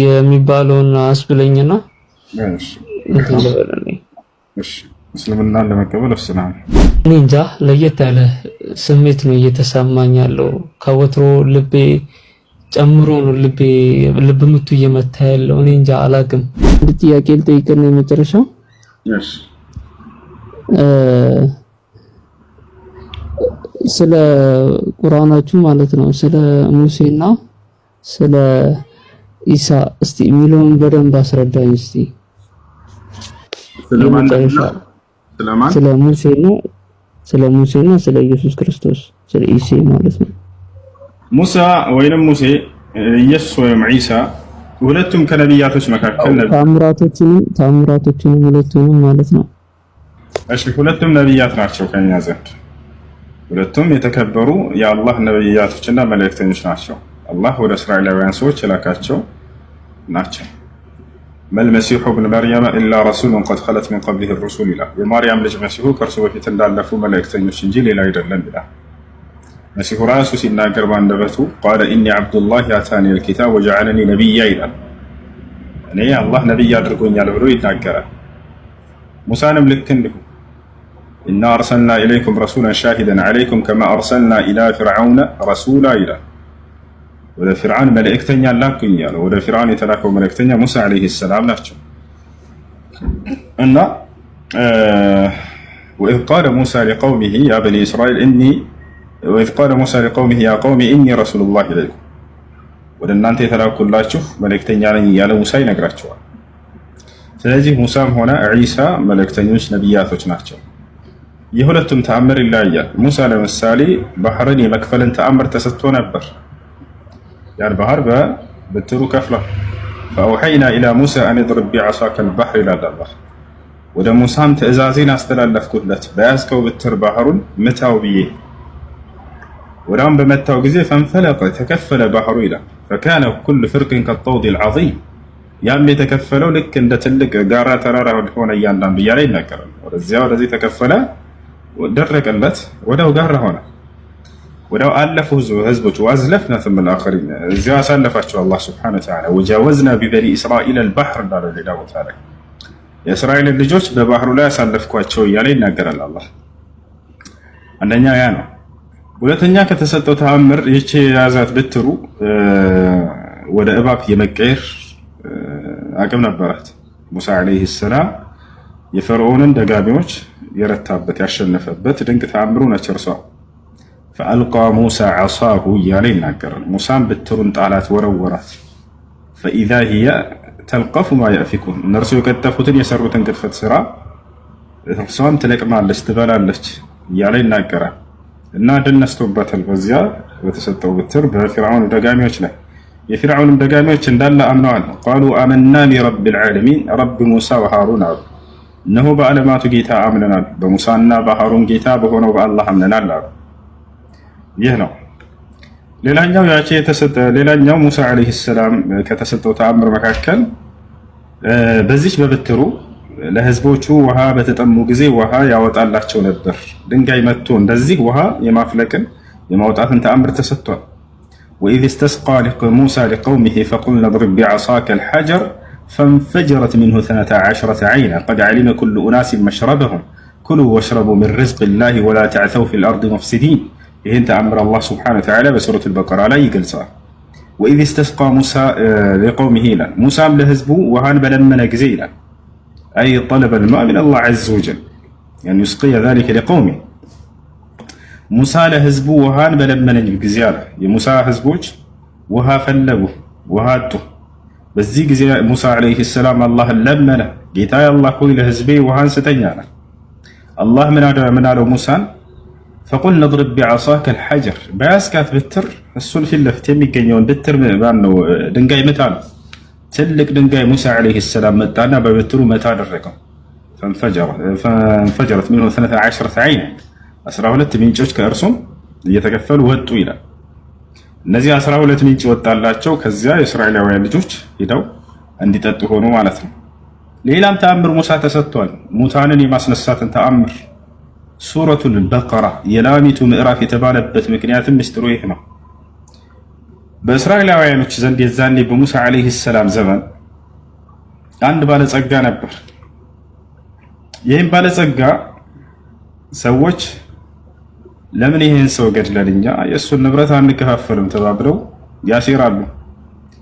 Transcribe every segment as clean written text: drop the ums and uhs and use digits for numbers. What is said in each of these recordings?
የሚባለውን አስብለኝና እሺ እሺ እስልምናን ለመቀበል ወስናል። እኔ እንጃ ለየት ያለ ስሜት ነው እየተሰማኝ ያለው። ከወትሮ ልቤ ጨምሮ ነው ልብ ምቱ እየመታ ያለው። እኔ እንጃ አላቅም። አንድ ጥያቄ ልጠይቅህ ነው የመጨረሻው። እሺ ስለ ቁርአናችሁ ማለት ነው ስለ ሙሴና ስለ ኢሳ እስቲ የሚለውን በደንብ አስረዳኝ እስቲ። ስለ ሙሴና ስለ ኢየሱስ ክርስቶስ ስለ ኢሳ ማለት ነው። ሙሳ ወይንም ሙሴ ኢየሱስ ወይም ኢሳ ሁለቱም ከነቢያቶች መካከል ነበር። ታምራቶችንም ሁለቱንም ማለት ነው። እሺ ሁለቱም ነቢያት ናቸው ከኛ ዘንድ። ሁለቱም የተከበሩ የአላህ ነቢያቶችና መልእክተኞች ናቸው። አላህ ወደ እስራኤላውያን ሰዎች የላካቸው ናቸው። መልመሲሑ ብን መርየም ኢላ ረሱሉን ቀድ ኸለት ሚን ቀብሊሂ ሩሱል ይላል። የማርያም ልጅ መሲሁ ከእርሱ በፊት እንዳለፉ መልእክተኞች እንጂ ሌላ አይደለም ይላል። መሲሁ ራሱ ሲናገር ባንደበቱ ቃለ ኢኒ ዐብዱላህ አታኒ አልኪታብ ወጀዐለኒ ነቢያ ይላል። እኔ አላህ ነቢይ አድርጎኛል ብሎ ይናገራል። ሙሳንም ልክ እንዲሁ ኢና አርሰልና ኢለይኩም ረሱላን ሻሂደን ዐለይኩም ከማ አርሰልና ኢላ ፊርዐውነ ረሱላ ይላል። ወደ ፊርዓን መልእክተኛ ላኩኝ ያለው ወደ ፊርዓን የተላከው መልእክተኛ ሙሳ አለይሂ ሰላም ናቸው። እና ወኢዝ ቃለ ሙሳ ሊቀውሚሂ ያ በኒ እስራኤል ወኢዝ ቃለ ሙሳ ሊቀውሚሂ ያ ቀውሚ ኢኒ ረሱሉላህ ኢለይኩም ወደ እናንተ የተላኩላችሁ መልእክተኛ ነኝ እያለ ሙሳ ይነግራቸዋል። ስለዚህ ሙሳም ሆነ ዒሳ መልእክተኞች ነቢያቶች ናቸው። የሁለቱም ተአምር ይለያያል። ሙሳ ለምሳሌ ባህርን የመክፈልን ተአምር ተሰጥቶ ነበር። ያን ባህር በበትሩ ከፍሏል። ፈአውሐይና ኢላ ሙሳ አን ድርብ ቢዐሳከ አልበሕር ይላል አላህ። ወደ ሙሳም ትእዛዜን አስተላለፍኩለት በያዝከው ብትር ባህሩን ምታው ብዬ። ወዳም በመታው ጊዜ ፈንፈለቀ ተከፈለ ባህሩ ይላል። ፈካነ ኩሉ ፍርቅን ከጠውድ ልዓዚም ያም የተከፈለው ልክ እንደ ትልቅ ጋራ ተራራ ሆነ እያንዳንዱ እያለ ይናገራል። ወደዚያ ወደዚህ ተከፈለ፣ ደረቀለት፣ ወዲያው ጋራ ሆነ። ወዲያው አለፉ ህዝቦች ወአዝለፍና ثم الآخرين እዚያው አሳለፋቸው አላህ ሱብሓነሁ ወተዓላ። ወጃወዝና ቢበኒ እስራኤል አልበሕር እንዳለ ሌላ ቦታ ላይ የእስራኤልን ልጆች በባህሩ ላይ አሳለፍኳቸው እያለ ይናገራል አላህ። አንደኛ ያ ነው። ሁለተኛ ከተሰጠው ተአምር ይህች የያዛት ብትሩ ወደ እባብ የመቀየር አቅም ነበራት። ሙሳ ዓለይሂ ሰላም የፈርዖንን ደጋሚዎች የረታበት ያሸነፈበት ድንቅ ተአምሩ ነች እርሷ። ፈአልቃ ሙሳ ዐሳሁ እያለ ይናገራል። ሙሳም ብትሩን ጣላት፣ ወረወራት። ፈኢዛ ሂየ ተልቀፉ ማ የእፊኩን እነርሱ የቀጠፉትን የሰሩትን ቅጥፈት ስራ እርሷም ትለቅማለች፣ ትበላለች እያለ ይናገራል። እና ድል ነስቶበታል በዚያ በተሰጠው ብትር በፊርዓውን ደጋሚዎች ላይ። የፊርዓውንም ደጋሚዎች እንዳለ አምነዋል። ቃሉ አመና ቢረቢል ዓለሚን ረቢ ሙሳ ወሃሩን አሉ። እነሆ በዓለማቱ ጌታ አምነናል፣ በሙሳና በሃሩን ጌታ በሆነው በአላህ አምነናል አሉ። ይህ ነው። ሌላኛው ሙሳ ዓለይሂ ሰላም ከተሰጠው ተአምር መካከል በዚች በብትሩ ለህዝቦቹ ውሃ በተጠሙ ጊዜ ውሃ ያወጣላቸው ነበር። ድንጋይ መጥቶ እንደዚህ ውሃ የማፍለቅን የማውጣትን ተአምር ተሰጥቷል። ወኢዝ እስተስቃ ሙሳ ሊቀውሚሂ ፈቁልና ድሪብ ቢዐሳከ አልሐጀር ፈንፈጀረት ሚንሁ እስነታ ዐሽረተ ዐይና ቀድ ዐሊመ ኩሉ ኡናሲን መሽረበሁም ኩሉ ወሽረቡ ሚን ሪዝቂላሂ ወላ ተዕተው ፊል አርድ ሙፍሲዲን። ይህን ተአምር አላህ ሱብሓነሁ ወተዓላ በሱረቱል በቀራ ላይ ይገልጸዋል። ወኢዝ እስተስቃ ሙሳ ሊቀውሚሂ ይላል። ሙሳም ለህዝቡ ውሃን በለመነ ጊዜ ይላል አይ ጠለበል ማእ ሚነላህ ዐዘ ወጀል አን ዩስቂየ ዛሊከ ሊቀውሚሂ። ሙሳ ለህዝቡ ውሃን በለመነኝ ጊዜ አለ። የሙሳ ህዝቦች ውሃ ፈለጉ፣ ውሃ አጡ። በዚህ ጊዜ ሙሳ ዓለይሂ ሰላም አላህን ለመነ። ጌታዬ አላህ ሆይ ለህዝቤ ውሃን ስጠኝ አለ። አላህ ምን አለው ሙሳን? ፈቁል ነድሪብ ቢዐሳከ አልሐጀር በያዝካት ብትር እሱን ፊት ለፊት የሚገኘውን ብትር ድንጋይ ምታ ነው። ትልቅ ድንጋይ ሙሳ ዓለይሂ ሰላም መጣና በብትሩ መታ አደረገው። ፈንፈጀረት ሚንሁ እስነታ ዐሽረተ ዐይን 12 ምንጮች ከእርሱም እየተከፈሉ ወጡ ይላል። እነዚህ 12 ምንጭ ወጣላቸው። ከዚያ የእስራኤላውያን ልጆች ሄደው እንዲጠጡ ሆኑ ማለት ነው። ሌላም ተአምር ሙሳ ተሰጥቷል። ሙታንን የማስነሳትን ተአምር ሱረቱል በቀራ የላሚቱ ምዕራፍ የተባለበት ምክንያትም ምስጢሩ ይህ ነው። በእስራኤላውያኖች ዘንድ የዛኔ በሙሳ አለይሂ ሰላም ዘመን አንድ ባለጸጋ ነበር። ይህም ባለጸጋ ሰዎች ለምን ይህን ሰው ገድለንኛ የእሱን ንብረት አንከፋፈልም ተባብለው ያሴራሉ።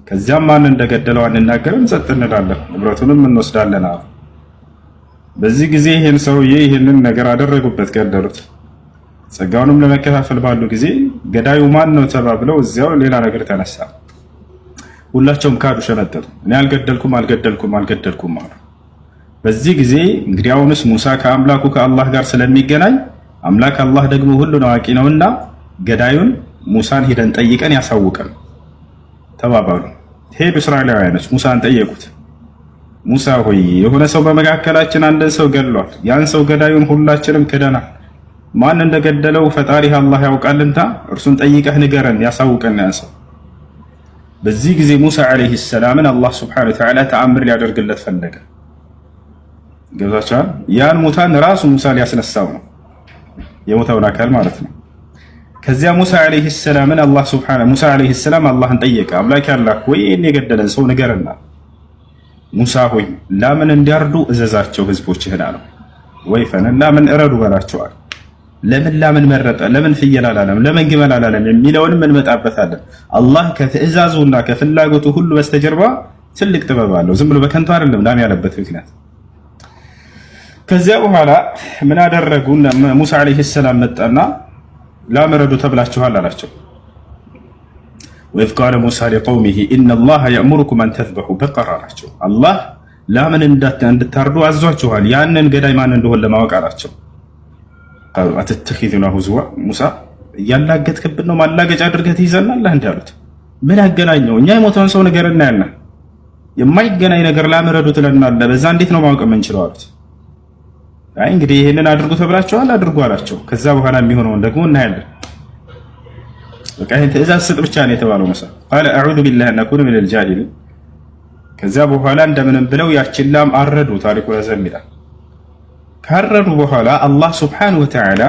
ከዚያም ማን እንደገደለው አንናገርም፣ ጸጥ እንላለን፣ ንብረቱንም እንወስዳለን አሉ። በዚህ ጊዜ ይህን ሰውዬ ይህንን ነገር አደረጉበት፣ ገደሉት። ጸጋውንም ለመከፋፈል ባሉ ጊዜ ገዳዩ ማን ነው ተባብለው እዚያው ሌላ ነገር ተነሳ። ሁላቸውም ካዱ፣ ሸነጠጡ። እኔ አልገደልኩም አሉ። በዚህ ጊዜ እንግዲያውንስ ሙሳ ከአምላኩ ከአላህ ጋር ስለሚገናኝ አምላክ አላህ ደግሞ ሁሉን አዋቂ ነውና ገዳዩን ሙሳን ሄደን ጠይቀን ያሳውቀን ተባባሉ። ሄዱ እስራኤላውያኖች ሙሳን ጠየቁት። ሙሳ ሆይ የሆነ ሰው በመካከላችን አንድን ሰው ገድሏል። ያን ሰው ገዳዩን ሁላችንም ክደናል። ማን እንደገደለው ፈጣሪህ አላህ ያውቃልና እርሱን ጠይቀህ ንገረን፣ ያሳውቀን ያን ሰው። በዚህ ጊዜ ሙሳ አለይሂ ሰላምን አላህ ሱብሓነሁ ወተዓላ ተአምር ሊያደርግለት ፈለገ። ገብታችኋል? ያን ሙታን ራሱ ሙሳ ሊያስነሳው ነው፣ የሞተውን አካል ማለት ነው። ከዚያ ሙሳ አለይሂ ሰላምን ሙሳ አለይሂ ሰላም አላህን ጠየቀ። አምላክ ያላህ ወይ እኔ የገደለን ሰው ንገረና፣ ሙሳ ሆይ ላምን እንዲያርዱ እዘዛቸው ህዝቦችህን አለው። ወይፈንን ላምን እረዱ በላቸዋል። ለምን ላምን መረጠ? ለምን ፍየል አላለም? ለምን ግመል አላለም? የሚለውንም እንመጣበታለን። አላህ ከትዕዛዙና ከፍላጎቱ ሁሉ በስተጀርባ ትልቅ ጥበብ አለው። ዝም ብሎ በከንቱ አይደለም ላም ያለበት ምክንያት። ከዚያ በኋላ ምን አደረጉ? ሙሳ አለይሂ ሰላም መጣና ላም እረዱ ተብላችኋል አላቸው። ወኢዝ ቃለ ሙሳ ሊቀውሚሂ ኢነላሃ የእሙሩኩም አን ተዝበሑ በቀራ አላቸው። አላህ ላምን እንድታርዱ አዟችኋል፣ ያንን ገዳይ ማን እንደሆነ ለማወቅ አላቸው። ቃሉ አተተኺዙና ሁዝዋ፣ ሙሳ እያላገጥክብን ነው፣ ማላገጫ አድርገህ ትይዘናለህ እንዲህ አሉት። ምን ያገናኘው? እኛ የሞተውን ሰው ነገር እናያለን፣ የማይገናኝ ነገር ላም እረዱ ትለናለህ፣ በዛ እንዴት ነው ማወቅ የምንችለው አሉት። አይ እንግዲህ ይሄንን አድርጉ ተብላችኋል፣ አድርጉ አላቸው። ከዛ በኋላ የሚሆነውን ደግሞ እናያለን። በቃ ይሄን ትዕዛዝ ስጥ ብቻ ነው የተባለው ሙሳ። ቃለ አዑዙ ቢላሂ አን አኩነ ሚነል ጃሂሊን። ከዛ በኋላ እንደምንም ብለው ያችን ላም አረዱ። ታሪኩ ረዘም ይላል። ካረዱ በኋላ አላህ ሱብሓነሁ ወተዓላ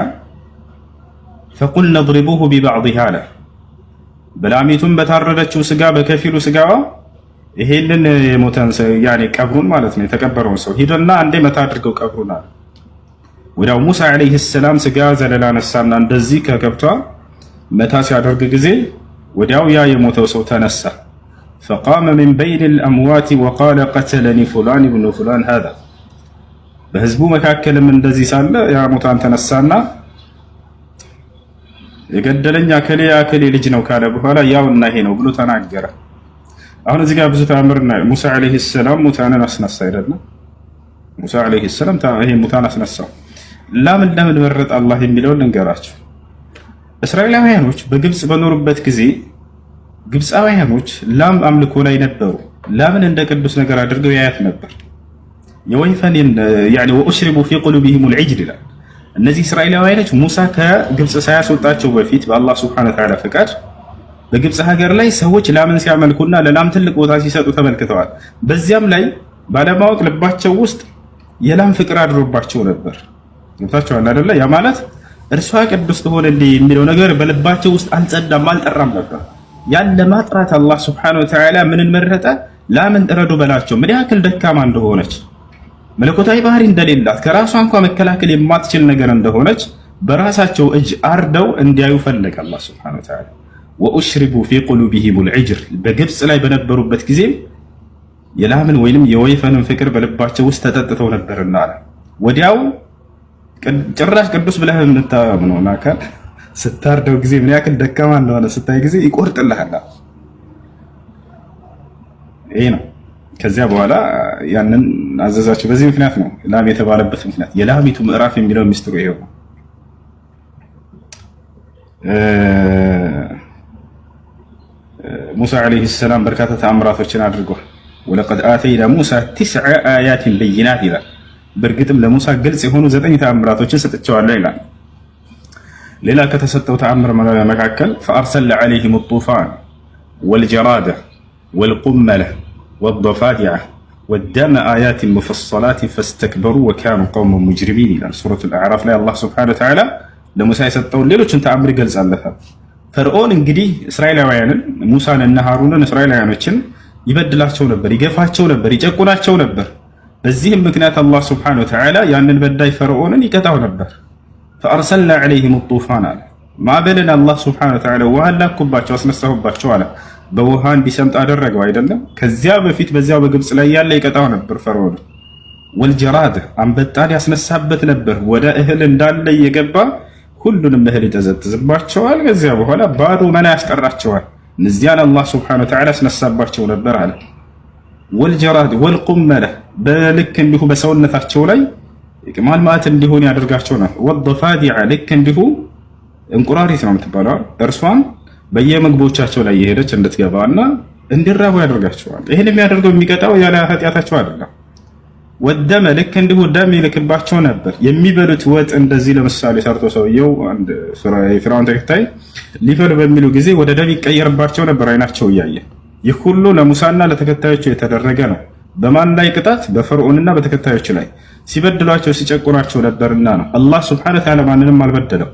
ፈቁልነ እድሪቡሁ ቢበዕዲሃ አለ። በላሚቱም በታረደችው ስጋ በከፊሉ ስጋዋ ይሄንን የሞተን ያኔ ቀብሩን ማለት ነው የተቀበረውን ሰው ሂደና አንዴ መታ አድርገው ቀብሩን አለ። ወዲያው ሙሳ አለይሂ ሰላም ስጋ ዘለላ ነሳና እንደዚህ ከከብቷ መታ ሲያደርግ ጊዜ ወዲያው ያ የሞተው ሰው ተነሳ። ፈቃመ ሚን በይን አልአምዋት ወቃለ ቀተለኒ ፉላን ብኑ ፉላን ሃዛ። በህዝቡ መካከልም እንደዚህ ሳለ ያ ሙታን ተነሳና የገደለኛ አከሌ ልጅ ነው ካለ በኋላ ያውና ይሄ ነው ብሎ ተናገረ። አሁን እዚህ ጋር ብዙ ተአምርና ሙሳ አለይሂ ሰላም ሙታንን አስነሳ አይደለም? ሙሳ አለይሂ ሰላም ይሄ ሙታን አስነሳው። ለምን መረጥ አላህ የሚለውን ልንገራችሁ። እስራኤላውያኖች በግብጽ በኖሩበት ጊዜ ግብጻውያኖች ላም አምልኮ ላይ ነበሩ። ላምን እንደ ቅዱስ ነገር አድርገው ያያት ነበር። የወይፈንን ያኒ ወኡሽሪቡ ፊ ቁሉቢሂም አልዒጅል ይላል። እነዚህ እስራኤላውያኖች ሙሳ ከግብጽ ሳያስወጣቸው በፊት በአላህ ሱብሓነሁ ወተዓላ ፍቃድ በግብጽ ሀገር ላይ ሰዎች ላምን ሲያመልኩና ለላም ትልቅ ቦታ ሲሰጡ ተመልክተዋል። በዚያም ላይ ባለማወቅ ልባቸው ውስጥ የላም ፍቅር አድሮባቸው ነበር። ገብታችኋል አይደለ? ያ ማለት እርሷ ቅዱስ ትሆንልኝ የሚለው ነገር በልባቸው ውስጥ አልጸዳም፣ አልጠራም ነበር። ያን ለማጥራት አላህ ሱብሓነሁ ወተዓላ ምንን መረጠ? ላምን እረዱ በላቸው። ምን ያክል ደካማ እንደሆነች፣ መለኮታዊ ባህሪ እንደሌላት፣ ከራሷ እንኳን መከላከል የማትችል ነገር እንደሆነች በራሳቸው እጅ አርደው እንዲያዩ ፈለገ አላህ ሱብሓነሁ ወተዓላ። ወኡሽሪቡ ፊ ቁሉቢሂም አልዒጅር። በግብጽ ላይ በነበሩበት ጊዜ የላምን ወይንም የወይፈንን ፍቅር በልባቸው ውስጥ ተጠጥተው ነበርና አለ። ወዲያው ጭራሽ ቅዱስ ብለህ የምታምነውን አካል ስታርደው ጊዜ ምን ያክል ደካማ እንደሆነ ስታይ ጊዜ ይቆርጥልሃል። ይሄ ነው። ከዚያ በኋላ ያንን አዘዛቸው። በዚህ ምክንያት ነው ላም የተባለበት ምክንያት። የላሚቱ ምዕራፍ የሚለው ሚስጥሩ ይሄው ነው። ሙሳ አለይሂ ሰላም በርካታ ተአምራቶችን አድርጓል። ወለቀድ አተይና ሙሳ 9 አያቲን በይናት ይላል። በእርግጥም ለሙሳ ግልጽ የሆኑ 9 ተአምራቶችን ሰጥቼዋለሁ ይላል። ሌላ ከተሰጠው ተአምር መካከል ፈአርሰልና ዐለይሂም ጡፋን ወልጀራደ ወልቁመለ ወደፋዲዐ ወደመ አያቲን ሙፈሰላቲን ፈስተክበሩ ወካኑ ቀውመን ሙጅሪሚን ይላል። ሱረቱል አዕራፍ ላይ አላህ ሱብሓነሁ ወተዓላ ለሙሳ የሰጠውን ሌሎችን ተአምር ይገልጻለታል። ፈርዖን እንግዲህ እስራኤላውያንን ሙሳንና ሃሩንን እስራኤላውያኖችን ይበድላቸው ነበር፣ ይገፋቸው ነበር፣ ይጨቁናቸው ነበር። በዚህም ምክንያት አላህ ሱብሓነሁ ወተዓላ ያንን በዳይ ፈርዖንን ይቀጣው ነበር። ፈአርሰልና ዐለይሂም ጡፋን አለ ማዕበልን አላህ ሱብሓነሁ ወተዓላ ውሃን ላኩባቸው አስነሳሁባቸው አለ። በውሃ እንዲሰምጥ አደረገው አይደለም። ከዚያ በፊት በዚያው በግብፅ ላይ ያለ ይቀጣው ነበር ፈርዖን። ወልጀራድ አንበጣን ያስነሳበት ነበር። ወደ እህል እንዳለ እየገባ ሁሉንም እህል ይጠዘጥዝባቸዋል። ከዚያ በኋላ ባዶ መና ያስቀራቸዋል። እነዚያን አላህ ሱብሓነሁ ወተዓላ ያስነሳባቸው ነበር አለ። ወልጀራድ ወልቁመለ በልክ እንዲሁ በሰውነታቸው ላይ ማልማት እንዲሆን ያደርጋቸው ነው። ወደፋዲዐ ልክ እንዲሁ እንቁራሪት ነው የምትባለው እርሷን በየምግቦቻቸው ላይ የሄደች እንድትገባና እንዲራቡ ያደርጋቸዋል። ይህን የሚያደርገው የሚቀጣው ያለ ኃጢአታቸው አይደለም። ወደመ ልክ እንዲሁ ደም ይልክባቸው ነበር። የሚበሉት ወጥ እንደዚህ ለምሳሌ ሰርቶ ሰውየው አንድ የፊርዓውን ተከታይ ሊበሉ በሚሉ ጊዜ ወደ ደም ይቀየርባቸው ነበር አይናቸው እያየ። ይህ ሁሉ ለሙሳና ለተከታዮቹ የተደረገ ነው። በማን ላይ ቅጣት? በፈርዖንና በተከታዮች ላይ ሲበድሏቸው ሲጨቁናቸው ነበርና ነው። አላህ ሱብሓነሁ ወተዓላ ማንንም አልበደለም።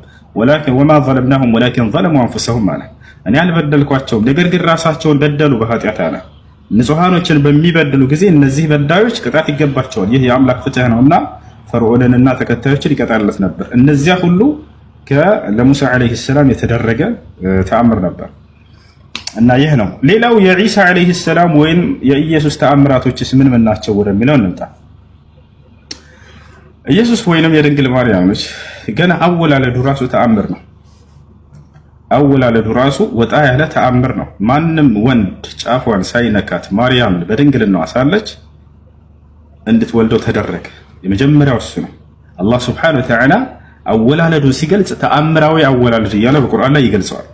ወማ ዘለምናሁም ወላኪን ዘለሙ አንፉሰሁም አለ። እኔ አልበደልኳቸውም ነገር ግን ራሳቸውን በደሉ በኃጢአት አለ። ንጹሃኖችን በሚበድሉ ጊዜ እነዚህ በዳዮች ቅጣት ይገባቸዋል። ይህ የአምላክ ፍትህ ነውና ፈርዖንንና ተከታዮችን ይቀጣለት ነበር። እነዚያ ሁሉ ለሙሳ ዓለይሂ ሰላም የተደረገ ተአምር ነበር እና ይህ ነው። ሌላው የዒሳ ዓለይሂ ሰላም ወይም የኢየሱስ ተአምራቶችስ ምን ምን ናቸው ወደሚለው እንምጣ። ኢየሱስ ወይንም የድንግል ማርያም ልጅ ገና አወላለዱ ራሱ ተአምር ነው። አወላለዱ ራሱ ወጣ ያለ ተአምር ነው። ማንም ወንድ ጫፏን ሳይነካት ማርያምን በድንግልናዋ ሳለች እንድትወልደው ተደረገ። የመጀመሪያው እሱ ነው። አላህ ሱብሓነሁ ወተዓላ አወላለዱን ሲገልጽ ተአምራዊ አወላለድ እያለ በቁርአን ላይ ይገልጸዋል።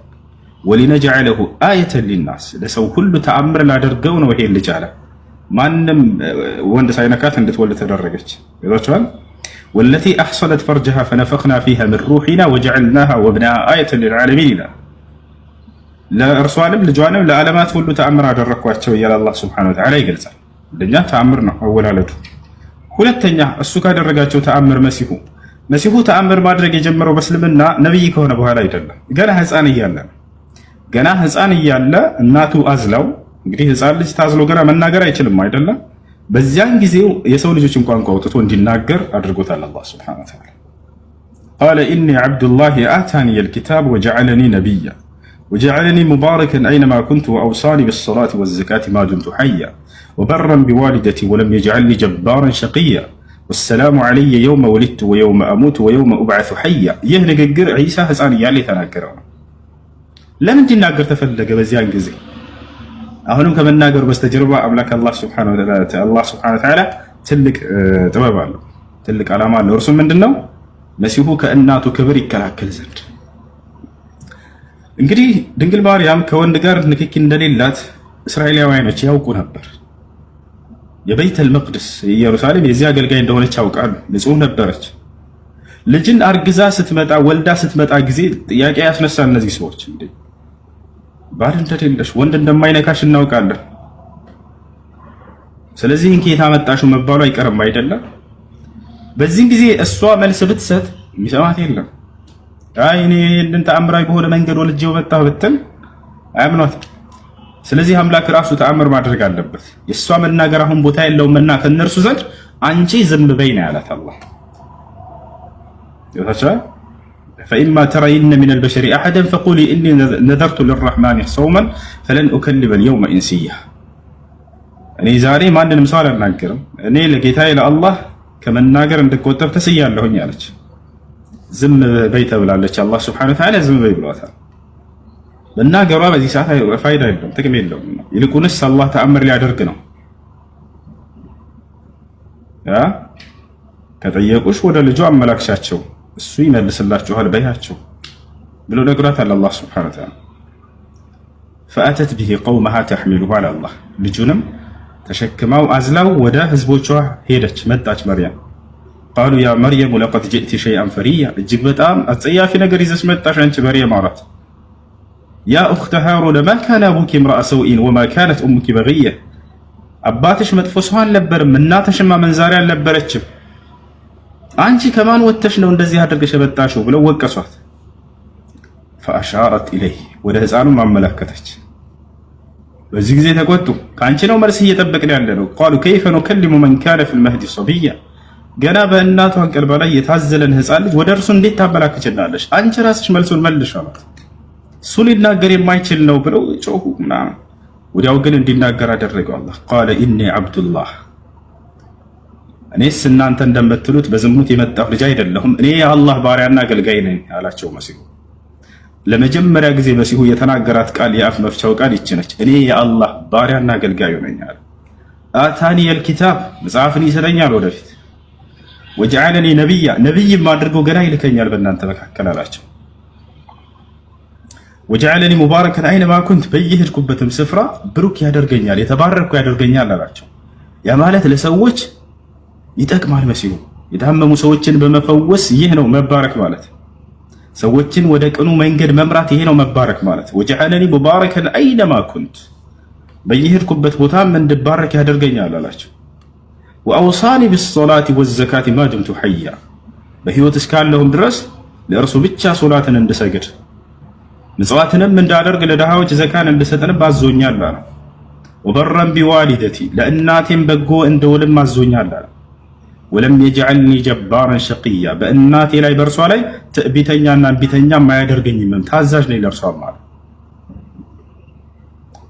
ወሊነጅዐለሁ አየተን ሊናስ ለሰው ሁሉ ተአምር ላደርገው ነው ይሄን ልጅ አለ። ማንም ወንድ ሳይነካት እንድትወልድ ተደረገች። ይዟቸዋል። ወለቲ አሕሰነት ፈርጀሃ ፈነፈኽና ፊሃ ምን ሩሒና ወጀዐልናሃ ወብነሃ አየተን ሊልዓለሚን ይላል። ለእርሷንም ልጇንም ለዓለማት ሁሉ ተአምር አደረግኳቸው እያለ አላህ ሱብሓነሁ ወተዓላ ይገልጻል። አንደኛ ተአምር ነው አወላለዱ። ሁለተኛ እሱ ካደረጋቸው ተአምር መሲሁ ተአምር ማድረግ የጀመረው በእስልምና ነብይ ከሆነ በኋላ አይደለም። ገና ሕፃን እያለ ገና ሕፃን እያለ እናቱ አዝላው እንግዲህ ሕፃን ልጅ ታዝሎ ገና መናገር አይችልም አይደለም። በዚያን ጊዜው የሰው ልጆችን ቋንቋ አውጥቶ እንዲናገር አድርጎታል አላህ ሱብሓነሁ ወተዓላ። ቃለ ኢኒ ዐብዱላሂ አታኒየል ኪታብ ወጀዐለኒ ነቢያ ወጀዐለኒ ሙባረከን አይነማ ኩንቱ ወአውሳኒ ቢሰላቲ ወዘካቲ ማ ዱምቱ ሐያ ወበረን ቢዋሊደቲ ወለም የጅዐልኒ ጀባረን ሸቂያ ወሰላሙ ዐለየ የውመ ወሊድቱ ወየውመ አሙቱ ወየውመ ኡብዐሱ ሐያ። ይህ ንግግር ዒሳ ሕፃን እያለ የተናገረው ነው። ለምን እንዲናገር ተፈለገ በዚያን ጊዜ? አሁንም ከመናገሩ በስተጀርባ አምላክ አላህ ሱብሓነሁ ወተዓላ ትልቅ ጥበብ አለው፣ ትልቅ ዓላማ አለው። እርሱም ምንድነው? መሲሁ ከእናቱ ክብር ይከላከል ዘንድ። እንግዲህ ድንግል ማርያም ከወንድ ጋር ንክኪ እንደሌላት እስራኤላውያኖች ያውቁ ነበር። የበይተል መቅደስ ኢየሩሳሌም የዚህ አገልጋይ እንደሆነች ያውቃሉ። ንጹህ ነበረች። ልጅን አርግዛ ስትመጣ ወልዳ ስትመጣ ጊዜ ጥያቄ ያስነሳል። እነዚህ ሰዎች እንዴ ባል እንደሌለሽ ወንድ እንደማይነካሽ እናውቃለን። ስለዚህ እንኬታ መጣሽው መባሉ አይቀርም አይደለም። በዚህ ጊዜ እሷ መልስ ብትሰጥ የሚሰማት የለም። አይ እኔ እንትን ተአምራዊ በሆነ መንገድ ወልጄው መጣሁ ብትል አያምኗት። ስለዚህ አምላክ ራሱ ተአምር ማድረግ አለበት። የእሷ መናገር አሁን ቦታ የለውምና ከእነርሱ ዘንድ አንቺ ዝም በይ ነው ያላት አላህ። ይወታቻል ፈኢማ ተረይነ ሚነል በሸሪ አሐደን ፈቁሊ ኢኒ ነዘርቱ ሊረሕማኒ ሰውመን ፈለን ኡከሊመ ልየውመ ኢንሲያ። እኔ ዛሬ ማንንም ሰው አላናገርም፣ እኔ ለጌታዬ ለአላህ ከመናገር እንድቆጠብ ተስያለሁኝ አለች። ዝም በይ ተብላለች። አላህ ሱብሓነሁ ወተዓላ ዝም በይ ብሏታል። መናገሯ በዚህ ሰዓት ፋይዳ የለውም፣ ጥቅም የለውም። ይልቁንስ አላህ ተአምር ሊያደርግ ነው። ከጠየቁሽ ወደ ልጁ አመላክሻቸው እሱ ይመልስላችኋል በያቸው ብሎ ነግሯታል አላህ ሱብሓነሁ ወተዓላ። ፈአተት ቢሂ ቀውመሃ ተሕሚሉሁ አለ አላህ። ልጁንም ተሸክማው አዝላው ወደ ህዝቦቿ ሄደች መጣች መርያም። ቃሉ ያ መርየሙ ለቀድ ጅእቲ ሸይአን ፈሪያ፣ እጅግ በጣም አጸያፊ ነገር ይዘሽ መጣሽ አንቺ መርየም አሏት። ያ ኡኽተ ሃሩን ማ ካነ አቡኪ እምረአ ሰውኢን ወማ ካነት ኡሙኪ በግያ፣ አባትሽ መጥፎ ሰው አልነበርም እናትሽማ መንዛሪ አልነበረችም፣ አንቺ ከማን ወጥተሽ ነው እንደዚህ አድርገሽ የመጣሽው ብለው ወቀሷት። ፈአሻረት ኢለይህ ወደ ህፃኑ ማመለከተች። በዚህ ጊዜ ተቆጡ። ከአንቺ ነው መልስ እየጠበቅን ያለ ነው። ቃሉ ከይፈ ኑከሊሙ መን ካነ ፊል መህዲ ሶቢያ፣ ገና በእናቷ አንቀልባ ላይ የታዘለን ህፃን ልጅ ወደ እርሱ እንዴት ታመላክችናለሽ? አንቺ ራስሽ መልሱን መልሽ አሏት። እሱ ሊናገር የማይችል ነው ብለው ጮሁ ምናምን። ወዲያው ግን እንዲናገር አደረገው አላህ። ቃለ ኢኒ አብዱላህ፣ እኔስ እናንተ እንደምትሉት በዝሙት የመጣሁ ልጅ አይደለሁም፣ እኔ የአላህ ባሪያና አገልጋይ ነኝ አላቸው መሲሁ። ለመጀመሪያ ጊዜ መሲሁ የተናገራት ቃል የአፍ መፍቻው ቃል ይች ነች። እኔ የአላህ ባሪያና አገልጋዩ ነኝ አለ። አታኒ የልኪታብ መጽሐፍን ይሰጠኛል ወደፊት፣ ወጀዐለኒ ነቢያ ነቢይም አድርጎ ገና ይልከኛል በእናንተ መካከል አላቸው። ወጀዐለኒ ሙባረከን አይነማ ኩንት፣ በየሄድኩበትም ስፍራ ብሩክ ያደርገኛል የተባረኩ ያደርገኛል አላቸው። ያ ማለት ለሰዎች ይጠቅማል። መሲሁ የታመሙ ሰዎችን በመፈወስ ይህ ነው መባረክ ማለት። ሰዎችን ወደ ቅኑ መንገድ መምራት ይሄ ነው መባረክ ማለት። ወጀዐለኒ ሙባረከን አይነማ ኩንት፣ በየሄድኩበት ቦታም እንድባረክ ያደርገኛል አላቸው። ወአውሳኒ ቢሶላቲ ወዘካቲ ማ ድምቱ ሐያ፣ በህይወት እስካለሁም ድረስ ለእርሱ ብቻ ሶላትን እንድሰግድ ምጽዋትንም እንዳደርግ ለድሃዎች ዘካን እንድሰጥንም አዞኛል አለ። ወበረን ቢዋሊደቲ፣ ለእናቴም በጎ እንደውልም አዞኛል አለ። ወለም የጅዐልኒ ጀባረን ሸቅያ፣ በእናቴ ላይ በእርሷ ላይ ትዕቢተኛና እምቢተኛ አያደርገኝም፣ ታዛዥ ነኝ ለእርሷ ማለት።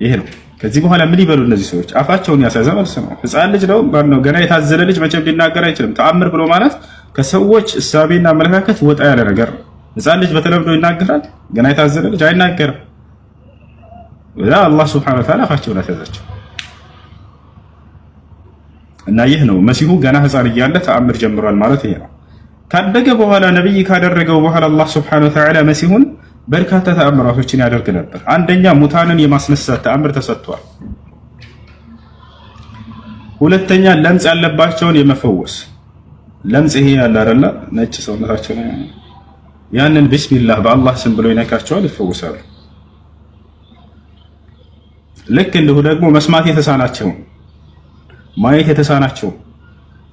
ይሄ ነው። ከዚህ በኋላ ምን ይበሉ እነዚህ ሰዎች? አፋቸውን ያስያዘ መልስ ነው። ህፃን ልጅ ነው ነው ገና የታዘለ ልጅ መቼም ሊናገር አይችልም። ተአምር ብሎ ማለት ከሰዎች እሳቤና አመለካከት ወጣ ያለ ነገር ነው። ህፃን ልጅ በተለምዶ ይናገራል፣ ገና የታዘለ ልጅ አይናገርም። አላህ ሱብሓነሁ ወተዓላ አፋቸውን ያስያዛቸው እና ይህ ነው መሲሁ ገና ህፃን እያለ ተአምር ጀምሯል ማለት ይሄ ነው። ካደገ በኋላ ነብይ ካደረገው በኋላ አላህ ሱብሓነሁ ወተዓላ መሲሁን በርካታ ተአምራቶችን ያደርግ ነበር። አንደኛ ሙታንን የማስነሳት ተአምር ተሰጥቷል። ሁለተኛ ለምጽ ያለባቸውን የመፈወስ ለምጽ ይሄ ያለ አይደለ ነጭ ሰውነታቸው ነው፣ ያንን ቢስሚላህ በአላህ ስም ብለው ይነካቸዋል፣ ይፈወሳሉ። ልክ እንዲሁ ደግሞ መስማት የተሳናቸው ማየት የተሳናቸው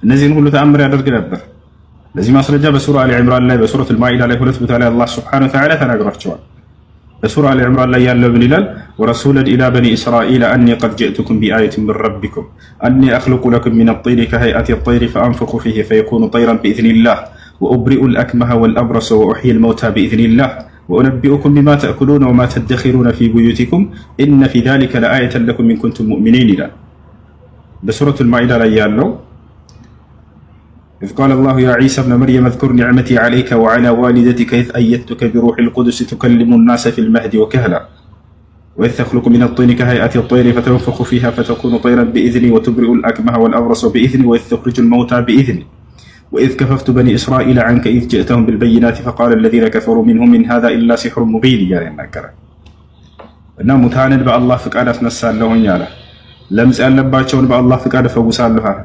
እነዚህን ሁሉ ተአምር ያደርግ ነበር። ለዚህ ማስረጃ በሱራ አሊ ዒምራን ላይ በሱረቱል ማኢዳ ላይ ሁለት ቦታ ላይ አላህ ሱብሓነሁ ወተዓላ ተናግሯቸዋል። በሱራ አሊ ዒምራን ላይ ያለው ምን ይላል? ወረሱለን ኢላ በኒ እስራኢል አኒ ቀድ ጅእቱኩም ቢአየትን ሚን ረቢኩም አኒ አኽሉቁ ለኩም ሚነ ጢኒ ከሀይአቲ ጠይሪ ፈአንፉኹ ፊሂ ፈየኩኑ ጠይረን ቢኢዝኒላህ ወኡብሪኡል አክመሀ ወልአብረሰ ወኡሕይል መውታ ቢኢዝኒላህ ወኡነቢኡኩም ቢማ ተእኩሉነ ወማ ተደኺሩነ ፊ ቡዩቲኩም ኢነ ፊ ዛሊከ ለአየተን ለኩም ኢን ኩንቱም ሙእሚኒን ይላል። በሱረቱል ማኢዳ ላይ ያለው إذ قال الله يا عيسى ابن مريم اذكر نعمتي عليك وعلى والدتك إذ أيدتك بروح القدس تكلم الناس في المهد وكهلا وإذ تخلق من الطين كهيئة الطير فتنفخ فيها فتكون طيرا بإذني وتبرئ الأكمه والأبرص بإذني وإذ تخرج الموتى بإذني وإذ كففت بني إسرائيل عنك إذ جئتهم بالبينات فقال الذين كفروا منهم إن هذا إلا سحر مبين يعني نكره እና ሙታንን በአላህ ፍቃድ አስነሳለሁ አለ። ለምጽ ያለባቸውን በአላህ ፍቃድ ፈውሳለሁ አለ።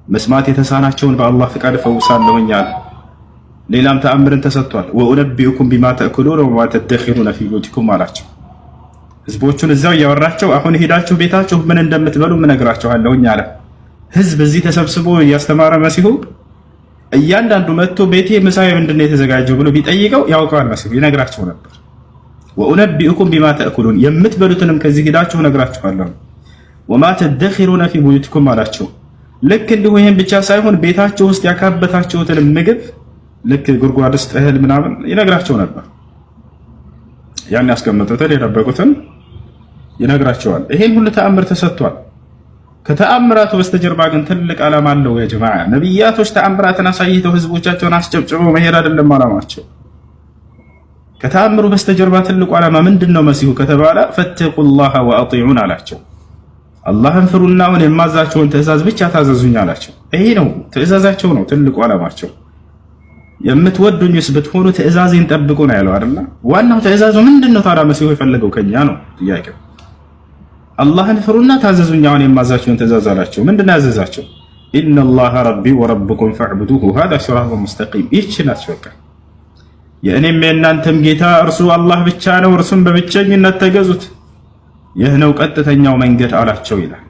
መስማት የተሳናቸውን በአላህ ፍቃድ ፈውሳለሁ አለ። ሌላም ተአምርን ተሰጥቷል። ወኡነቢኡኩም ቢማ ተእኩሉነ ወማ ተደኺሩነ ፊ ቡዩቲኩም አላቸው። ህዝቦቹን እዛው እያወራቸው አሁን ሄዳችሁ ቤታችሁ ምን እንደምትበሉ እነግራችኋለሁ አለ። ህዝብ እዚህ ተሰብስቦ እያስተማረ መሲሁ እያንዳንዱ መጥቶ ቤቴ ምሳዬ ምንድነው የተዘጋጀው ብሎ ቢጠይቀው ያውቀዋል። መሲሁ ይነግራቸው ነበር። ወኡነቢኡኩም ቢማ ተእኩሉን የምትበሉትንም ከዚህ ሄዳችሁ እነግራችኋለሁ። ወማ ተደኺሩነ ፊ ቡዩቲኩም አላቸው። ልክ እንዲሁ ይሄን ብቻ ሳይሆን ቤታቸው ውስጥ ያካበታችሁትን ምግብ ልክ ጉድጓድ ውስጥ እህል ምናምን ይነግራቸው ነበር። ያን ያስቀመጡትን የደበቁትን ይነግራቸዋል። ይሄን ሁሉ ተአምር ተሰጥቷል። ከተአምራቱ በስተጀርባ ግን ትልቅ ዓላማ አለው። ያ ጀማዓ ነብያቶች ተአምራትን አሳይተው ህዝቦቻቸውን አስጨብጭበው መሄድ አይደለም ዓላማቸው። ከተአምሩ በስተጀርባ ትልቁ ዓላማ ምንድነው መሲሁ ከተባለ ፈተቁላህ ወአጢዑን አላቸው። አላህን ፍሩና አሁን የማዛቸውን ትእዛዝ ብቻ ታዘዙኝ አላቸው። ይሄ ነው ትእዛዛቸው ነው ትልቁ ዓላማቸው። የምትወዱኝስ ብትሆኑ ትእዛዜን ጠብቁ ነው ያለው አይደል? ዋናው ትእዛዙ ምንድነው ታዲያ መሲሁ የፈለገው ከኛ ነው ጥያቄው። አላህን ፍሩና ታዘዙኝ አሁን የማዛቸውን ትእዛዝ አላቸው። ምንድነው ያዘዛቸው? ኢነላህ ረቢ ወረብኩም ፈዕቡዱሁ ሃዛ ሲራጡን ሙስተቂም። ይህች ናት በቃ የእኔም የእናንተም ጌታ እርሱ አላህ ብቻ ነው፣ እርሱም በብቸኝነት ተገዙት፣ ይህ ነው ቀጥተኛው መንገድ አላቸው ይላል።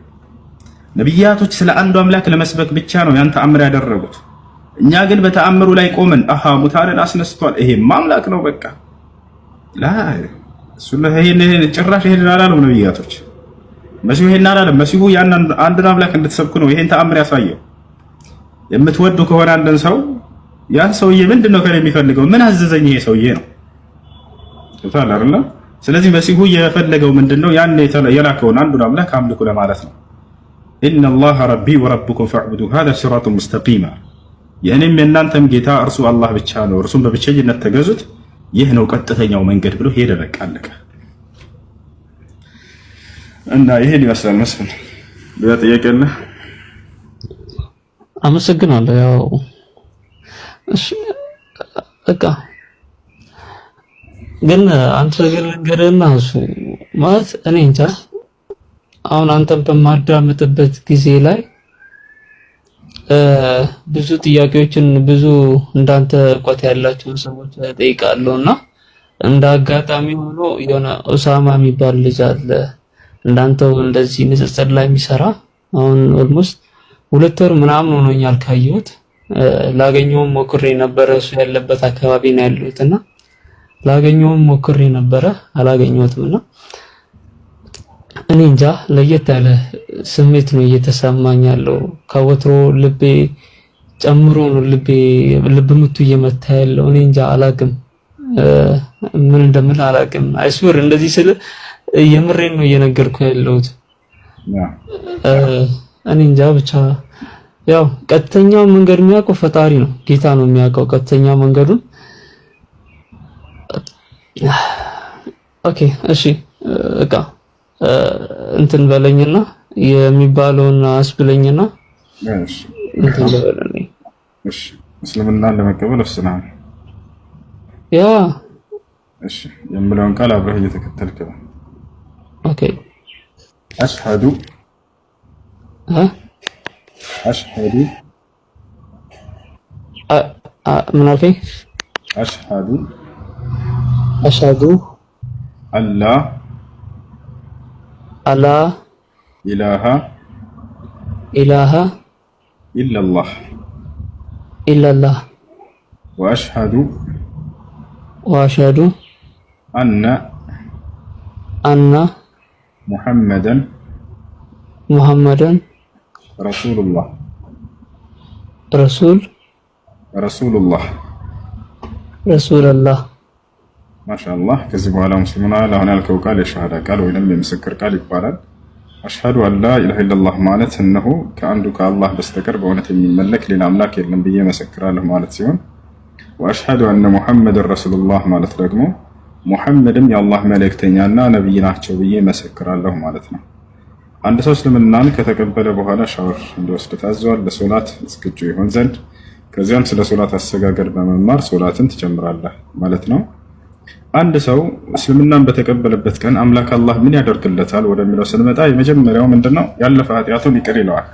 ነቢያቶች ስለ አንዱ አምላክ ለመስበክ ብቻ ነው ያን ተአምር ያደረጉት። እኛ ግን በተአምሩ ላይ ቆመን አሃ ሙታንን አስነስቷል፣ ይሄማ አምላክ ነው በቃ ላ ይሄን ጭራሽ ይሄን አላለም ነብያቶች። መሲሁ ይሄን አላለም። መሲሁ ያን አንድን አምላክ እንድትሰብኩ ነው ይሄን ተአምር ያሳየው። የምትወዱ ከሆነ አንድን ሰው ያን ሰውዬ ምንድነው ከኔ የሚፈልገው? ምን አዘዘኝ ይሄ ሰውዬ ነው ተታላ አይደል? ስለዚህ መሲሁ የፈለገው ምንድነው? ያን የላከውን አንዱን አምላክ አምልኩ ለማለት ነው። ኢነላህ ረቢ ወረብኩም ፈዕቡዱ ሃዛ ሲራጡን ሙስተቂማ፣ የእኔም የእናንተም ጌታ እርሱ አላህ ብቻ ነው፣ እርሱም በብቸኝነት ተገዙት፣ ይህ ነው ቀጥተኛው መንገድ ብሎ ሄደ። በቃ አለቀ። እና ይሄን ይመስላል። መስፍን ሌላ ጥያቄ አለ? አመሰግናለሁ። ያው እሺ በቃ ግን አንተ ነገር ልንገርህና እሱ ማለት እኔ እንጃ አሁን አንተን በማዳምጥበት ጊዜ ላይ ብዙ ጥያቄዎችን ብዙ እንዳንተ እውቀት ያላቸውን ሰዎች ጠይቃለሁና እንደ አጋጣሚ ሆኖ የሆነ ኡሳማ የሚባል ልጅ አለ እንዳንተው እንደዚህ ንጽጽር ላይ የሚሰራ አሁን ኦልሞስት 2 ወር ምናምን ሆኖኛል ካየሁት። ላገኘውም ሞክሬ ነበረ፣ እሱ ያለበት አካባቢ ነው ያለሁትና ላገኘውም ሞክሬ ነበረ አላገኘሁትምና እኔ እንጃ ለየት ያለ ስሜት ነው እየተሰማኝ ያለው። ከወትሮ ልቤ ጨምሮ ነው ልብ ምቱ እየመታ ያለው። እኔ እንጃ አላቅም፣ ምን እንደምል አላቅም። አይስወር እንደዚህ ስለ የምሬን ነው እየነገርኩ ያለሁት። እኔ እንጃ ብቻ ያው ቀጥተኛው መንገድ የሚያውቀው ፈጣሪ ነው፣ ጌታ ነው የሚያውቀው ቀጥተኛው መንገዱን። ኦኬ እሺ እቃ እንትን በለኝና የሚባለውን አስብለኝና እንትን በለኝ። እሺ እስልምናን ለመቀበል ወስነሃል? ያ እሺ የምለውን ቃል አብረህ እየተከተልክ ነው። ኦኬ አሽሀዱ አሽሀዱ ምን አልከኝ? አሽሀዱ አላ ኢላሃ ኢለላህ ወአሽሀዱ አነ ሙሐመደን ረሱሉላህ። ማሻአላህ። ከዚህ በኋላ ሙስሊሙና አሁን ያልከው ቃል የሸሃዳ ቃል ወይንም የምስክር ቃል ይባላል። አሽሀዱ አላ ኢላሃ ኢለላህ ማለት እነሆ ከአንዱ ከአላህ በስተቀር በእውነት የሚመለክ ሌላ አምላክ የለም ብዬ መሰክራለሁ ማለት ሲሆን፣ ወአሽሀዱ አነ ሙሐመድን ረሱሉላህ ማለት ደግሞ ሙሐመድም የአላህ መልእክተኛና ነብይ ናቸው ብዬ መሰክራለሁ ማለት ነው። አንድ ሰው እስልምናን ከተቀበለ በኋላ ሻወር እንዲወስድ ታዘዋል ለሶላት ዝግጁ ይሆን ዘንድ። ከዚያም ስለ ሶላት አሰጋገድ በመማር ሶላትን ትጀምራለህ ማለት ነው። አንድ ሰው እስልምናን በተቀበለበት ቀን አምላክ አላህ ምን ያደርግለታል ወደሚለው ስንመጣ የመጀመሪያው ምንድነው? ያለፈ ኃጢአቱን ይቅር ይለዋል።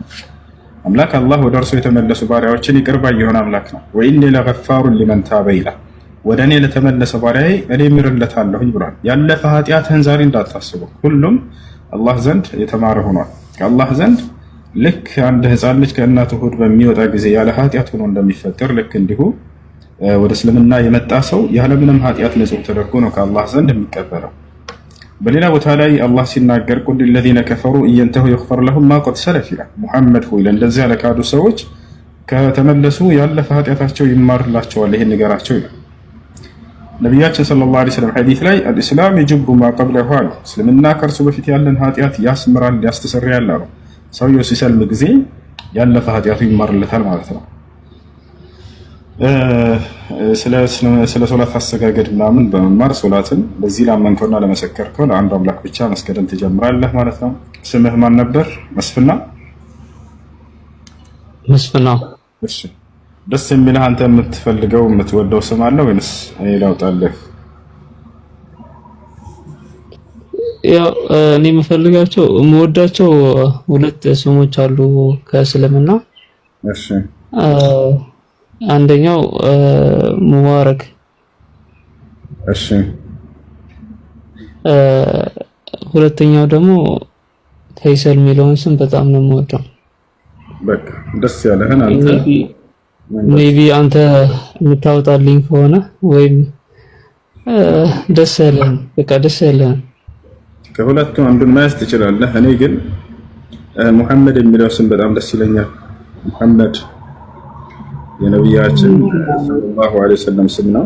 አምላክ አላህ ወደ እርሱ የተመለሱ ባሪያዎችን ይቅር ባይ የሆነ አምላክ ነው። ወኢኒ ለገፋሩን ሊመን ታበ ይላል። ወደ እኔ ለተመለሰ ባሪያዬ እኔ ምርለታለሁኝ ብሏል። ያለፈ ኃጢአትህን ዛሬ እንዳታስበው፣ ሁሉም አላህ ዘንድ የተማረ ሆኗል። ከአላህ ዘንድ ልክ አንድ ህፃን ልጅ ከእናቱ ሆድ በሚወጣ ጊዜ ያለ ኃጢአት ሆኖ እንደሚፈጠር ልክ እንዲሁ ወደ እስልምና የመጣ ሰው ያለምንም ኃጢአት ንጹህ ተደርጎ ነው ከአላህ ዘንድ የሚቀበለው። በሌላ ቦታ ላይ አላህ ሲናገር ቁል ለዚነ ከፈሩ እየንተሁ ይግፈር ለሁም ማ ቀድ ሰለፍ ይላል። ሙሐመድ ሆይ ለእንደዚያ ለካዱ ሰዎች ከተመለሱ ያለፈ ኃጢአታቸው ይማርላቸዋል፣ ይሄን ንገራቸው ይላል ነቢያችን ሰለላሁ ዐለይሂ ወሰለም ሐዲስ ላይ አልእስላም የጅቡ ማ ቀብለሁ አሉ። እስልምና ከእርሱ በፊት ያለን ኃጢአት ያስምራል ያስተሰርያል አሉ። ሰውየው ሲሰልም ጊዜ ያለፈ ኃጢአቱ ይማርለታል ማለት ነው። ስለ ሶላት አሰጋገድ ምናምን በመማር ሶላትን በዚህ ላመንከውና ለመሰከርከው ለአንዱ አምላክ ብቻ መስገድን ትጀምራለህ ማለት ነው። ስምህ ማን ነበር? መስፍና። እሺ ደስ የሚልህ አንተ የምትፈልገው የምትወደው ስም አለ ወይንስ እኔ ላውጣልህ? ያው እኔ የምፈልጋቸው የምወዳቸው 2 ስሞች አሉ ከእስልምና። እሺ አንደኛው ሙባረክ። እሺ ሁለተኛው ደግሞ ፈይሰል የሚለውን ስም በጣም ነው የምወደው። በቃ ደስ ያለህን አንተ ሜቢ አንተ የምታወጣልኝ ከሆነ ወይም ደስ ያለህን በቃ ደስ ያለህን ከሁለቱ አንዱን መያዝ ትችላለህ። እኔ ግን ሙሐመድ የሚለው ስም በጣም ደስ ይለኛል። ሙሐመድ የነቢያችን ሰለላሁ ዐለይሂ ወሰለም ስም ነው።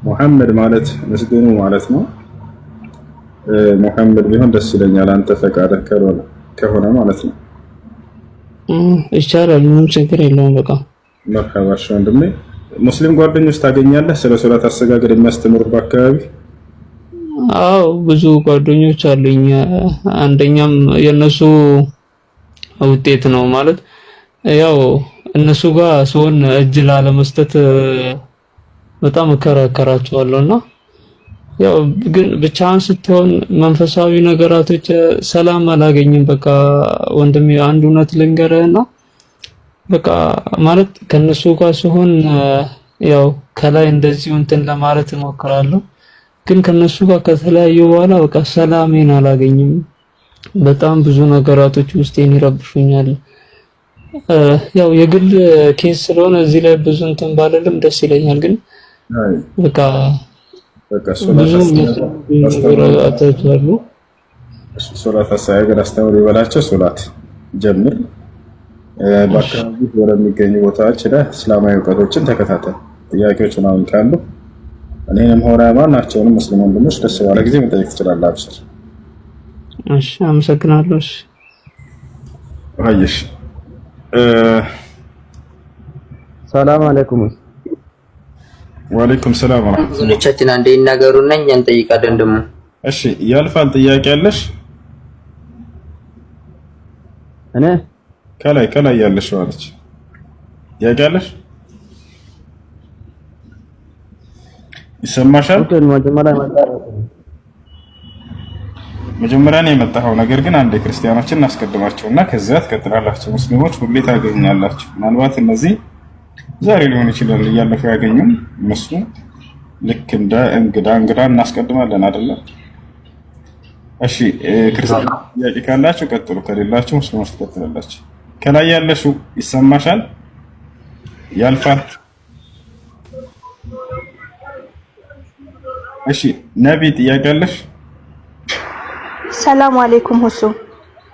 ሙሐመድ ማለት መስገኑ ማለት ነው። ሙሐመድ ቢሆን ደስ ይለኛል። አንተ ፈቃድህ ከሆነ ማለት ነው። ይቻላል፣ ምንም ችግር የለውም። በቃ መርሐባ ወንድሜ። ሙስሊም ጓደኞች ታገኛለህ ስለ ሶላት አሰጋገድ የሚያስተምሩ በአካባቢ? አዎ ብዙ ጓደኞች አሉኝ። አንደኛም የነሱ ውጤት ነው ማለት ያው እነሱ ጋር ሲሆን እጅ ላለመስጠት በጣም እከራከራቸዋለሁና ያው ግን ብቻህን ስትሆን መንፈሳዊ ነገራቶች ሰላም አላገኝም። በቃ ወንድሜ አንድ እውነት ልንገርህና በቃ ማለት ከነሱ ጋር ሲሆን ያው ከላይ እንደዚህ እንትን ለማለት እሞክራለሁ፣ ግን ከነሱ ጋር ከተለያዩ በኋላ በቃ ሰላሜን አላገኝም። በጣም ብዙ ነገራቶች ውስጤን ይረብሹኛል። ያው የግል ኬስ ስለሆነ እዚህ ላይ ብዙ እንትን ባልልም ደስ ይለኛል፣ ግን በቃ ሶላት አሰጋገድ አስተምሩ ይበላቸው። ሶላት ጀምር። በአካባቢ ወደሚገኙ ቦታዎች ሄደህ እስላማዊ እውቀቶችን ተከታተል። ጥያቄዎች ምናምን ካሉ እኔንም ሆነ ማናቸውንም ሙስሊም ወንድሞች ደስ ባለ ጊዜ መጠየቅ ትችላለህ። አብሽር። እሺ፣ አመሰግናለሁ። እሺ አይሽ ሰላም አለይኩም። ወአለይኩም ሰላም ወራህመቱላህ። ልጆቻችን አንዴ ይናገሩና እኛ እንጠይቃለን ደግሞ። እሺ ያልፋል። ጥያቄ አለሽ? እኔ ከላይ ያለሽ አለች። ጥያቄ አለሽ? ይሰማሻል? መጀመሪያ ነው የመጣኸው። ነገር ግን አንድ ክርስቲያኖችን እናስቀድማቸውና ከዚያ ትቀጥላላችሁ። ሙስሊሞች ሁሌ ታገኛላችሁ። ምናልባት እነዚህ ዛሬ ሊሆን ይችላል እያለፈ ያገኙም እነሱ ልክ እንደ እንግዳ እናስቀድማለን አይደለ? እሺ ክርስቲያን ጥያቄ ካላችሁ ቀጥሉ፣ ከሌላችሁ ሙስሊሞች ትቀጥላላችሁ። ከላይ ያለሽው ይሰማሻል? ያልፋል። እሺ ነቢ ጥያቄ አለሽ? ሰላም አለይኩም ሁሱ።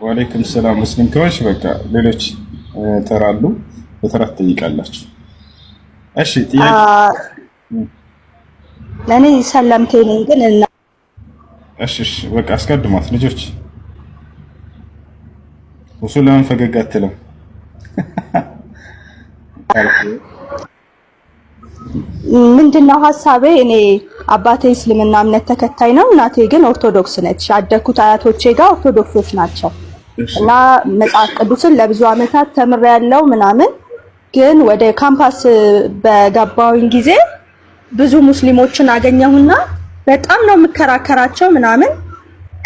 ወአለይኩም ሰላም። ሙስሊም ከሆንሽ በቃ ሌሎች ተራሉ በተራ ትጠይቃላችሁ። እሺ ጥያቄ ለኔ ሰላምቴ ነኝ ግን እና እሺ በቃ አስቀድሟት ልጆች። ሁሱ ለምን ፈገግ አትልም? ምንድነው ሐሳቤ? እኔ አባቴ እስልምና እምነት ተከታይ ነው፣ እናቴ ግን ኦርቶዶክስ ነች። ያደኩት አያቶቼ ጋር ኦርቶዶክሶች ናቸው እና መጽሐፍ ቅዱስን ለብዙ ዓመታት ተምሬያለሁ ምናምን። ግን ወደ ካምፓስ በገባሁኝ ጊዜ ብዙ ሙስሊሞችን አገኘሁና በጣም ነው የምከራከራቸው ምናምን።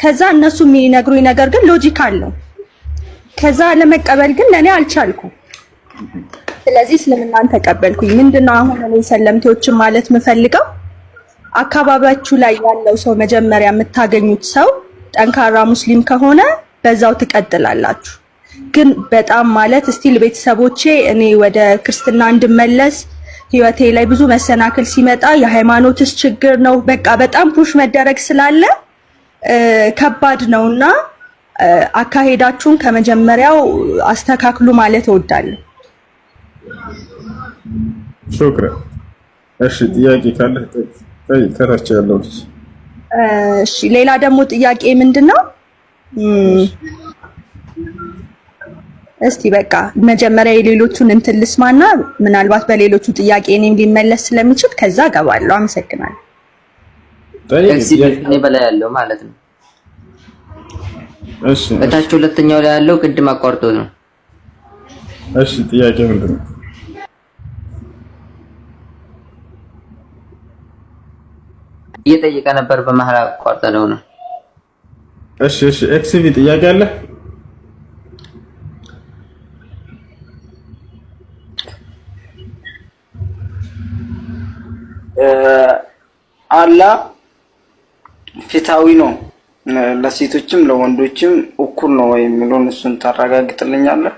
ከዛ እነሱ የሚነግሩኝ ነገር ግን ሎጂካል ነው። ከዛ ለመቀበል ግን ለኔ አልቻልኩም። ስለዚህ እስልምናን ተቀበልኩኝ። ምንድነው አሁን እኔ ሰለምቴዎችን ማለት የምፈልገው አካባቢያችሁ ላይ ያለው ሰው መጀመሪያ የምታገኙት ሰው ጠንካራ ሙስሊም ከሆነ በዛው ትቀጥላላችሁ። ግን በጣም ማለት ስቲል ቤተሰቦቼ እኔ ወደ ክርስትና እንድመለስ ህይወቴ ላይ ብዙ መሰናክል ሲመጣ የሃይማኖትስ ችግር ነው በቃ በጣም ፑሽ መደረግ ስላለ ከባድ ነውና አካሄዳችሁን ከመጀመሪያው አስተካክሉ ማለት እወዳለሁ። ሹክራን። እሺ ጥያቄ ካለ ከታች ያለው። እሺ ሌላ ደግሞ ጥያቄ ምንድነው? እስቲ በቃ መጀመሪያ የሌሎቹን እንትን ልስማና ምናልባት በሌሎቹ ጥያቄ እኔም ሊመለስ ስለሚችል ከዛ ገባለሁ። አመሰግናለሁ። እኔ በላይ ያለው ማለት ነው። እሺ በታች ሁለተኛው ላይ ያለው ቅድም አቋርጦ ነው። እሺ ጥያቄ ምንድነው? እየጠየቀ ነበር በመሀል አቋርጠው ነው። እሺ ኤክስቪ ጥያቄ አለ? አላህ ፊታዊ ነው ለሴቶችም ለወንዶችም እኩል ነው ወይ የሚለውን እሱን ታረጋግጥልኛለህ?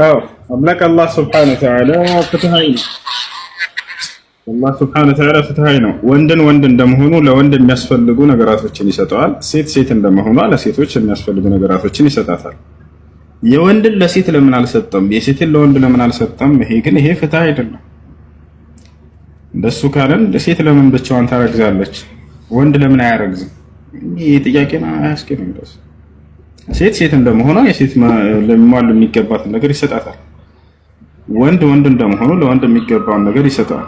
አዎ አምላክ አላህ ሱብሓነሁ ወተዓላ ፍትሃዊ ነው። አላህ ሱብሓነሁ ወተዓላ ፍትሃዊ ነው። ወንድን ወንድ እንደመሆኑ ለወንድ የሚያስፈልጉ ነገራቶችን ይሰጠዋል። ሴት ሴት እንደመሆኗ ለሴቶች የሚያስፈልጉ ነገራቶችን ይሰጣታል። የወንድን ለሴት ለምን አልሰጠም? የሴትን ለወንድ ለምን አልሰጠም? ይሄ ፍትህ አይደለም። እንደሱ ካለን ሴት ለምን ብቻዋን ታረግዛለች? ወንድ ለምን አያረግዝም? ይሄ ጥያቄ ነው አያስኬድም። ሴት ሴት እንደመሆኗ የሴት ለሟል የሚገባትን ነገር ይሰጣታል። ወንድ ወንድ እንደመሆኑ ለወንድ የሚገባውን ነገር ይሰጣል።